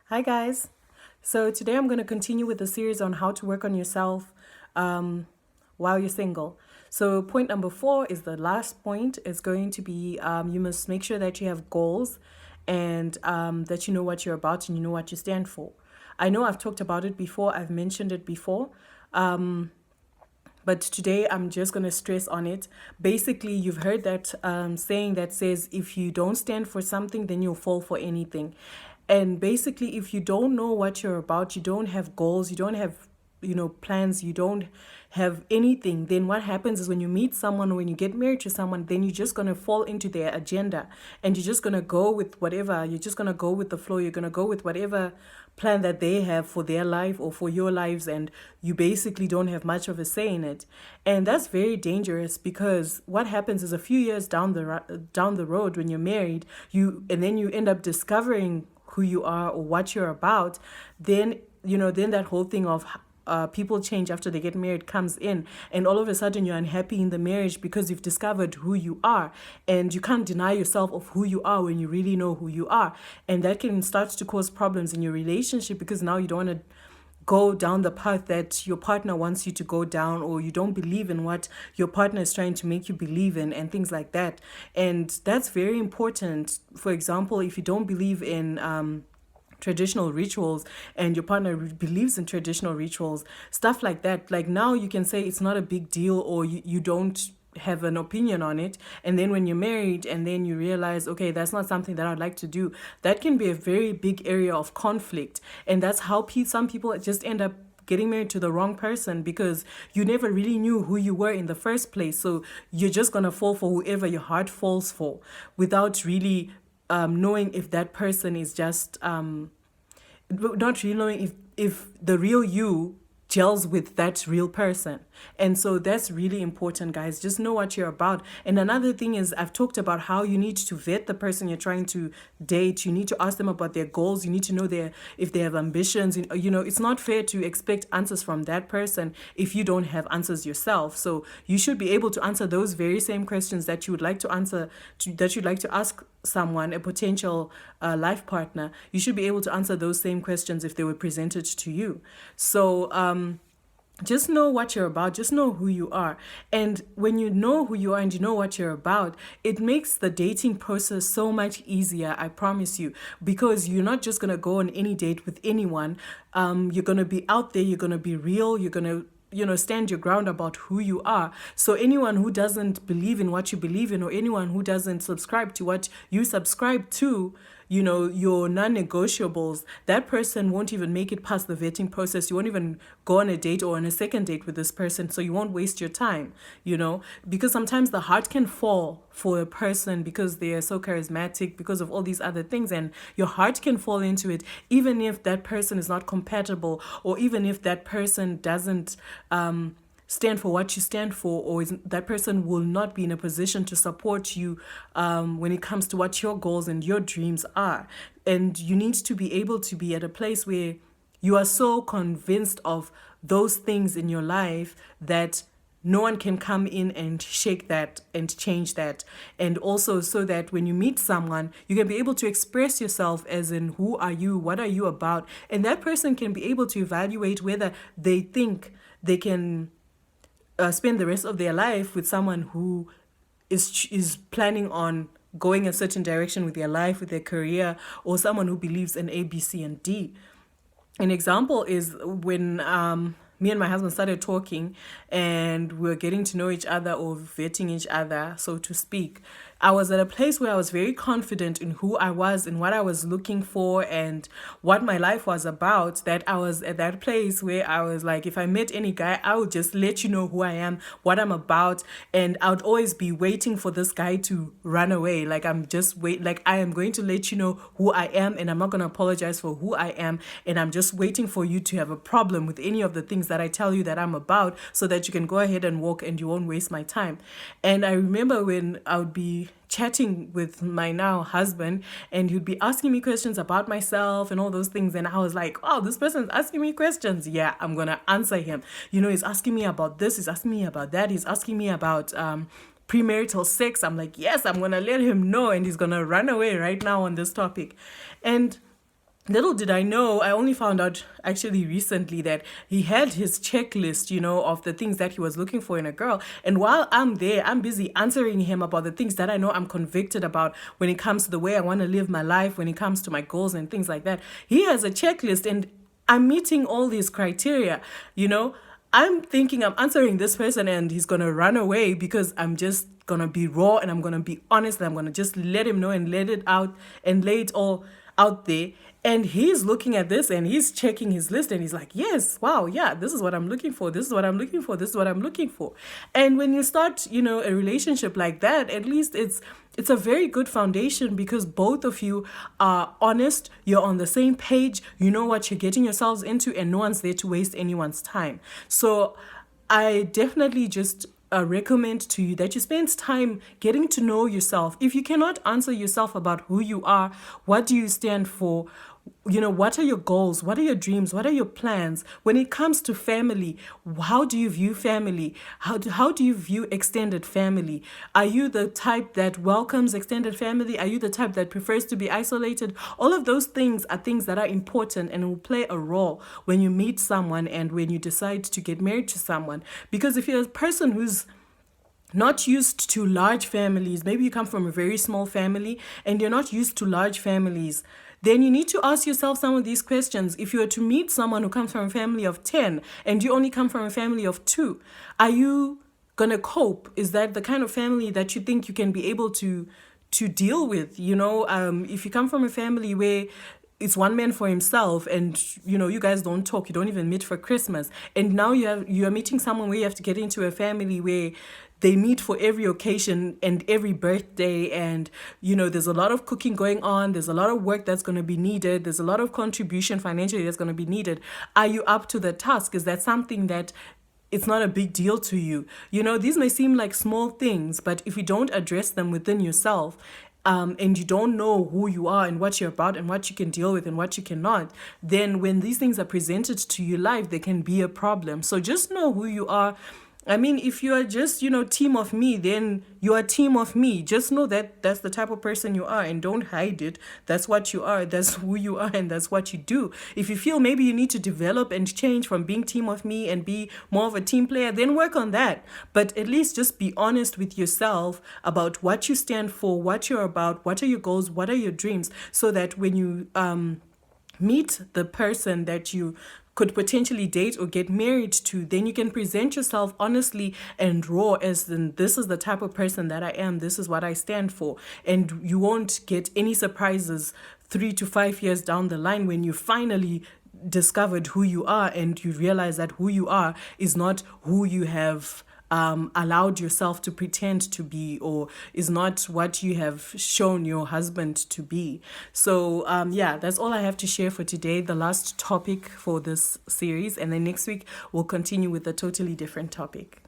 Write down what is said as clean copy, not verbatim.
Hi, guys. So, today I'm going to continue with the series on how to work on yourself um, while you're single. So, point number 4 is the last point. It's going to be you must make sure that you have goals and that you know what you're about and you know what you stand for. I know I've talked about it before, I've mentioned it before. But today I'm just going to stress on it. Basically, you've heard that saying that says if you don't stand for something, then you'll fall for anything. And basically, if you don't know what you're about, you don't have goals, you don't have plans, you don't have anything, then what happens is when you meet someone or when you get married to someone, then you're just going to fall into their agenda and you're just going to go with whatever, you're just going to go with the flow, you're going to go with whatever plan that they have for their life or for your lives, and you basically don't have much of a say in it. And that's very dangerous, because what happens is a few years down the road, when you're married, then you end up discovering who you are or what you're about. Then that whole thing of people change after they get married comes in, and all of a sudden you're unhappy in the marriage because you've discovered who you are, and you can't deny yourself of who you are when you really know who you are. And that can start to cause problems in your relationship, because now you don't want to go down the path that your partner wants you to go down, or you don't believe in what your partner is trying to make you believe in, and things like that. And that's very important. For example, if you don't believe in traditional rituals and your partner believes in traditional rituals, stuff like that, like, now you can say it's not a big deal, or you don't have an opinion on it, and then when you're married and then you realize, okay, that's not something that I'd like to do, that can be a very big area of conflict. And that's how some people just end up getting married to the wrong person, because you never really knew who you were in the first place. So you're just going to fall for whoever your heart falls for, without really knowing if that person is just not really knowing if the real you gels with that real person. And so that's really important, guys. Just know what you're about. And another thing is, I've talked about how you need to vet the person you're trying to date. You need to ask them about their goals. You need to know if they have ambitions. It's not fair to expect answers from that person if you don't have answers yourself. So you should be able to answer those very same questions that you would like to answer, that you'd like to ask someone, a potential life partner. You should be able to answer those same questions if they were presented to you. So just know what you're about, just know who you are. And when you know who you are and you know what you're about, it makes the dating process so much easier, I promise you, because you're not just going to go on any date with anyone. You're going to be out there, you're going to be real, you're going to stand your ground about who you are. So anyone who doesn't believe in what you believe in, or anyone who doesn't subscribe to what you subscribe to, your non-negotiables, that person won't even make it past the vetting process. You won't even go on a date or on a second date with this person, so you won't waste your time, because sometimes the heart can fall for a person because they are so charismatic, because of all these other things, and your heart can fall into it, even if that person is not compatible, or even if that person doesn't stand for what you stand for, or that person will not be in a position to support you when it comes to what your goals and your dreams are. And you need to be able to be at a place where you are so convinced of those things in your life that no one can come in and shake that and change that. And also, so that when you meet someone, you can be able to express yourself, as in, who are you, what are you about, and that person can be able to evaluate whether they think they can spend the rest of their life with someone who is planning on going a certain direction with their life, with their career, or someone who believes in A, B, C, and D. An example is when me and my husband started talking and we were getting to know each other, or vetting each other, so to speak. I was at a place where I was very confident in who I was and what I was looking for and what my life was about, that I was at that place where I was like, if I met any guy, I would just let you know who I am, what I'm about, and I would always be waiting for this guy to run away. Like, I am going to let you know who I am, and I'm not going to apologize for who I am, and I'm just waiting for you to have a problem with any of the things that I tell you that I'm about, so that you can go ahead and walk and you won't waste my time. And I remember when I would be chatting with my now husband, and he'd be asking me questions about myself and all those things, and I was like, oh, this person's asking me questions, yeah, I'm gonna answer him. He's asking me about this, he's asking me about that, he's asking me about premarital sex. I'm like, yes, I'm gonna let him know, and he's gonna run away right now on this topic. And little did I know, I only found out actually recently that he had his checklist, of the things that he was looking for in a girl. And while I'm there, I'm busy answering him about the things that I know I'm convicted about when it comes to the way I want to live my life, when it comes to my goals and things like that. He has a checklist, and I'm meeting all these criteria, I'm thinking I'm answering this person and he's going to run away because I'm just going to be raw and I'm going to be honest and I'm going to just let him know and let it out and lay it all out there. And he's looking at this and he's checking his list and he's like, yes, wow, yeah, this is what I'm looking for. This is what I'm looking for. This is what I'm looking for. And when you start, a relationship like that, at least it's a very good foundation because both of you are honest, you're on the same page, you know what you're getting yourselves into, and no one's there to waste anyone's time. So I definitely just recommend to you that you spend time getting to know yourself. If you cannot answer yourself about who you are, what do you stand for, what are your goals, what are your dreams, what are your plans when it comes to family? How do you view family? How do you view extended family? Are you the type that welcomes extended family? Are you the type that prefers to be isolated? All of those things are things that are important and will play a role when you meet someone and when you decide to get married to someone. Because if you're a person who's not used to large families, maybe you come from a very small family and you're not used to large families, then you need to ask yourself some of these questions. If you were to meet someone who comes from a family of 10 and you only come from a family of 2, are you going to cope? Is that the kind of family that you think you can be able to deal with? If you come from a family where it's one man for himself and you guys don't talk, you don't even meet for Christmas, and now you're meeting someone where you have to get into a family where they meet for every occasion and every birthday, and there's a lot of cooking going on, there's a lot of work that's going to be needed, there's a lot of contribution financially that's going to be needed. Are you up to the task? Is that something that it's not a big deal to you? These may seem like small things, but if you don't address them within yourself, and you don't know who you are and what you're about and what you can deal with and what you cannot, then when these things are presented to you live, they can be a problem. So just know who you are. I mean, if you are just, team of me, then you are team of me. Just know that that's the type of person you are and don't hide it. That's what you are. That's who you are and that's what you do. If you feel maybe you need to develop and change from being team of me and be more of a team player, then work on that. But at least just be honest with yourself about what you stand for, what you're about, what are your goals, what are your dreams, so that when you meet the person that you could potentially date or get married to, then you can present yourself honestly and raw as in, this is the type of person that I am, this is what I stand for. And you won't get any surprises 3 to 5 years down the line when you finally discovered who you are and you realize that who you are is not who you have allowed yourself to pretend to be, or is not what you have shown your husband to be. So that's all I have to share for today, the last topic for this series, and then next week we'll continue with a totally different topic.